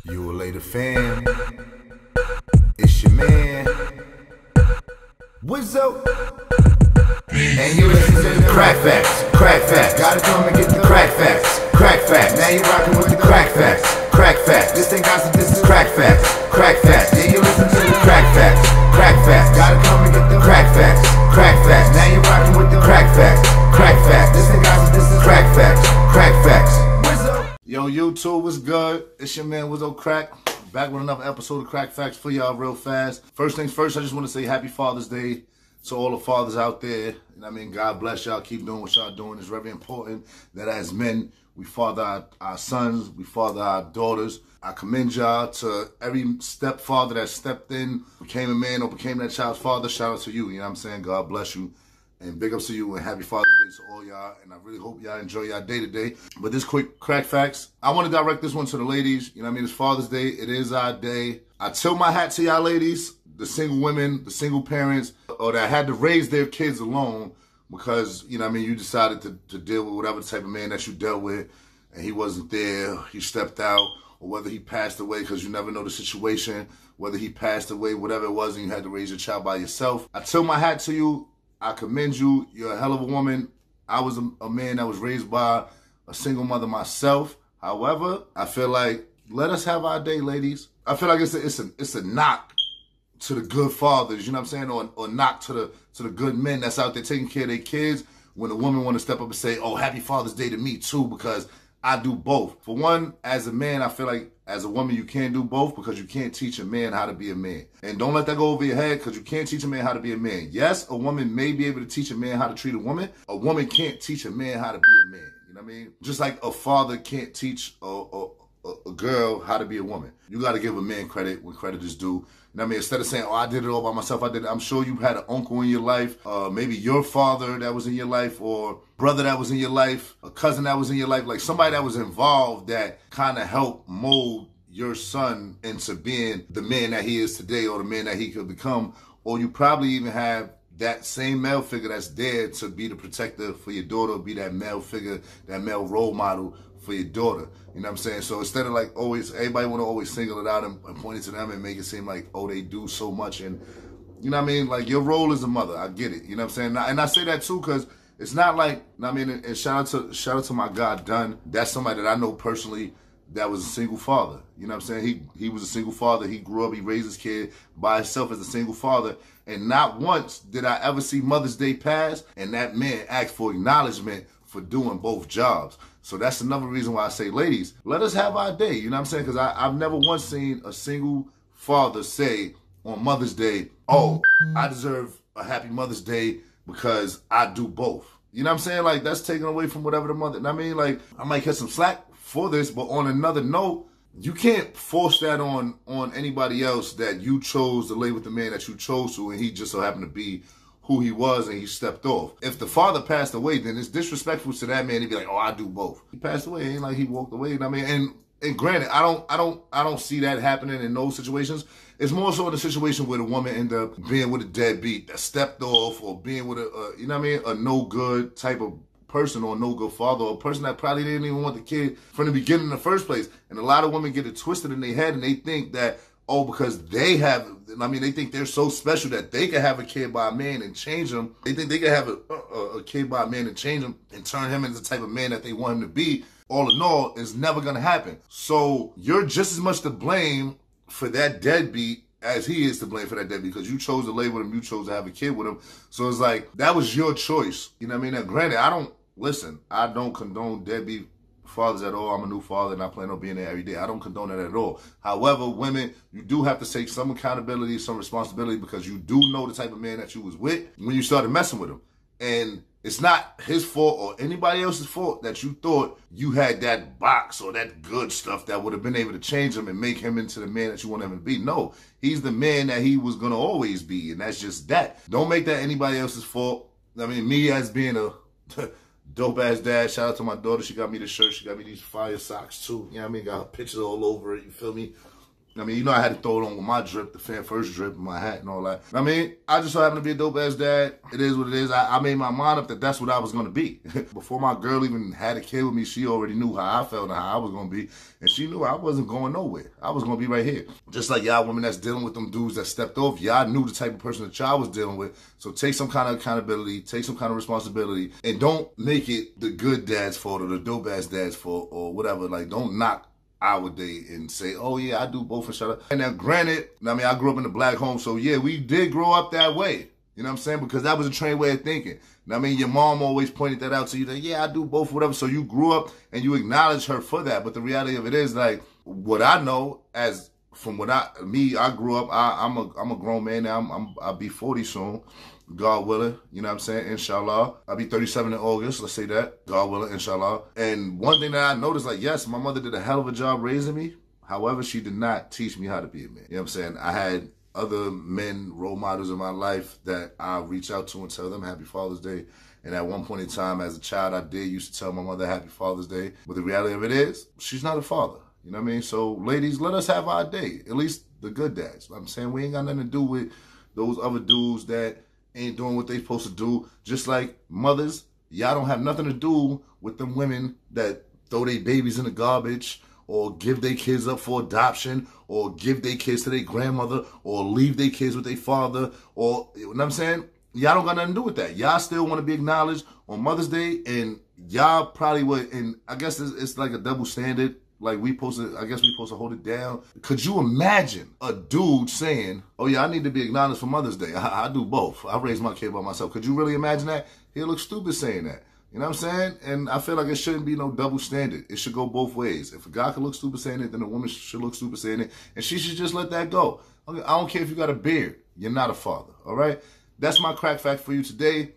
You a later fan. It's your man. What's up? And you listen to the Cracc Facts. Cracc Facts. Gotta come and get the Cracc Facts. Cracc Facts. Now you rockin' with the Cracc Facts. Cracc Facts. This ain't gossip, this is Cracc Facts. Cracc Facts. Yeah, you listen to the Cracc Facts. Cracc Facts. Gotta come and get the Cracc Facts. Cracc Facts. Now you rockin' with the Cracc Facts. Cracc Facts. This ain't gossip, this is Cracc Facts. Cracc Facts. What's up? Yo, YouTube, what's good? It's your man, what's up, Cracc? Back with another episode of Cracc Facts for y'all real fast. First things first, I just want to say Happy Father's Day to all the fathers out there. You know what I mean? God bless y'all. Keep doing what y'all doing. It's very important that as men, we father our sons, we father our daughters. I commend y'all to every stepfather that stepped in, became a man or became that child's father. Shout out to you. You know what I'm saying? God bless you. And big ups to you and happy Father's Day to all y'all. And I really hope y'all enjoy y'all day today. But this quick Cracc Facts, I want to direct this one to the ladies. You know what I mean? It's Father's Day. It is our day. I tilt my hat to y'all ladies, the single women, the single parents, or that had to raise their kids alone because, you know what I mean, you decided to deal with whatever type of man that you dealt with and he wasn't there, he stepped out, or whether he passed away because you never know the situation, whether he passed away, whatever it was, and you had to raise your child by yourself. I tilt my hat to you. I commend you. You're a hell of a woman. I was a man that was raised by a single mother myself. However, I feel like let us have our day, ladies. I feel like it's a knock to the good fathers, you know what I'm saying, or knock to the good men that's out there taking care of their kids. When a woman want to step up and say, "Oh, Happy Father's Day to me too," because I do both. For one, as a man, I feel like as a woman, you can't do both because you can't teach a man how to be a man. And don't let that go over your head because you can't teach a man how to be a man. Yes, a woman may be able to teach a man how to treat a woman. A woman can't teach a man how to be a man. You know what I mean? Just like a father can't teach a girl how to be a woman. You got to give a man credit when credit is due. You know what I mean? Instead of saying, "Oh, I did it all by myself," I'm sure you had an uncle in your life, maybe your father that was in your life, or brother that was in your life, a cousin that was in your life, like somebody that was involved that kind of helped mold your son into being the man that he is today or the man that he could become. Or you probably even have that same male figure that's there to be the protector for your daughter, be that male figure, that male role model for your daughter. You know what I'm saying? So instead of like always, everybody want to always single it out and point it to them and make it seem like, oh, they do so much. And you know what I mean? Like your role as a mother, I get it. You know what I'm saying? And I say that too because it's not like, I mean, and shout out to my God Dunn. That's somebody that I know personally that was a single father. You know what I'm saying? He was a single father. He grew up, he raised his kid by himself as a single father. And not once did I ever see Mother's Day pass and that man ask for acknowledgement for doing both jobs. So that's another reason why I say, ladies, let us have our day. You know what I'm saying? Because I've never once seen a single father say on Mother's Day, "Oh, I deserve a happy Mother's Day because I do both." You know what I'm saying? Like, that's taken away from whatever the mother, I mean, like, I might catch some slack for this, but on another note, you can't force that on anybody else that you chose to lay with the man that you chose to, and he just so happened to be who he was and he stepped off. If the father passed away, then it's disrespectful to that man to be like, "Oh, I do both." He passed away, it ain't like he walked away. You know what I mean? And granted, I don't see that happening in those situations. It's more so in a situation where the woman ended up being with a deadbeat that stepped off, or being with a you know what I mean, a no good type of person, or a no good father, or a person that probably didn't even want the kid from the beginning in the first place. And a lot of women get it twisted in their head and they think that, oh, because they have, I mean, they think they're so special that they can have a kid by a man and change him. They think they can have a kid by a man and change him and turn him into the type of man that they want him to be. All in all, it's never going to happen. So you're just as much to blame for that deadbeat as he is to blame for that deadbeat, because you chose to lay with him, you chose to have a kid with him. So it's like, that was your choice. You know what I mean? Now, granted, I don't condone deadbeat fathers at all. I'm a new father and I plan on being there every day. I don't condone that at all. However, women, you do have to take some accountability, some responsibility, because you do know the type of man that you was with when you started messing with him. And it's not his fault or anybody else's fault that you thought you had that box or that good stuff that would have been able to change him and make him into the man that you want him to be. No, he's the man that he was going to always be, and that's just that. Don't make that anybody else's fault. I mean, me as being a dope-ass dad, shout out to my daughter. She got me the shirt. She got me these fire socks, too. You know what I mean? Got her pictures all over it. You feel me? I mean, you know I had to throw it on with my drip, the fan first drip, my hat and all that. I mean, I just so happened to be a dope-ass dad. It is what it is. I made my mind up that that's what I was going to be. Before my girl even had a kid with me, she already knew how I felt and how I was going to be. And she knew I wasn't going nowhere. I was going to be right here. Just like y'all women that's dealing with them dudes that stepped off, y'all knew the type of person that y'all was dealing with. So take some kind of accountability, take some kind of responsibility, and don't make it the good dad's fault or the dope-ass dad's fault or whatever. Like, don't knock our day and say, oh yeah, I do both and shut up. And now granted, I mean, I grew up in a black home, so yeah, we did grow up that way. You know what I'm saying? Because that was a trained way of thinking. I mean, your mom always pointed that out to you, that yeah, I do both, whatever. So you grew up and you acknowledge her for that. But the reality of it is, like, what I know as from what I grew up, I'm a grown man now. I'll be 40 soon. God willing, you know what I'm saying? Inshallah. I'll be 37 in August, let's say that. God willing, inshallah. And one thing that I noticed, like, yes, my mother did a hell of a job raising me. However, she did not teach me how to be a man. You know what I'm saying? I had other men, role models in my life that I reach out to and tell them Happy Father's Day. And at one point in time, as a child, I used to tell my mother Happy Father's Day. But the reality of it is, she's not a father. You know what I mean? So, ladies, let us have our day. At least the good dads. I'm saying we ain't got nothing to do with those other dudes that ain't doing what they supposed to do. Just like mothers, y'all don't have nothing to do with them women that throw their babies in the garbage or give their kids up for adoption or give their kids to their grandmother or leave their kids with their father or, you know what I'm saying? Y'all don't got nothing to do with that. Y'all still want to be acknowledged on Mother's Day, and y'all probably would, and I guess it's like a double standard. Like, I guess we supposed to hold it down. Could you imagine a dude saying, oh yeah, I need to be acknowledged for Mother's Day. I do both. I raised my kid by myself. Could you really imagine that? He'll look stupid saying that. You know what I'm saying? And I feel like it shouldn't be no double standard. It should go both ways. If a guy can look stupid saying it, then a woman should look stupid saying it. And she should just let that go. I don't care if you got a beard. You're not a father, all right? That's my crack fact for you today.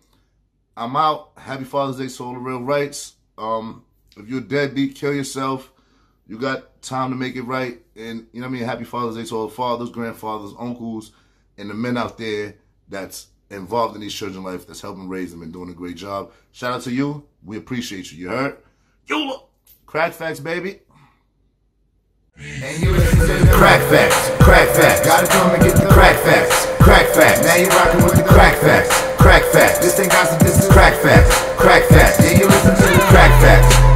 I'm out. Happy Father's Day to all the real rights. If you're a deadbeat, kill yourself. You got time to make it right. And, you know what I mean? Happy Father's Day to all the fathers, grandfathers, uncles, and the men out there that's involved in these children's life, that's helping raise them and doing a great job. Shout out to you. We appreciate you. You heard? Yola! Crack facts, baby. And you listen to the Cracc facts. Cracc facts. Gotta come and get the Cracc facts. Cracc facts. Now you rocking with the Cracc facts. Cracc facts. This ain't gossip, this is Cracc facts. Cracc facts. Yeah, you listen to the Cracc facts.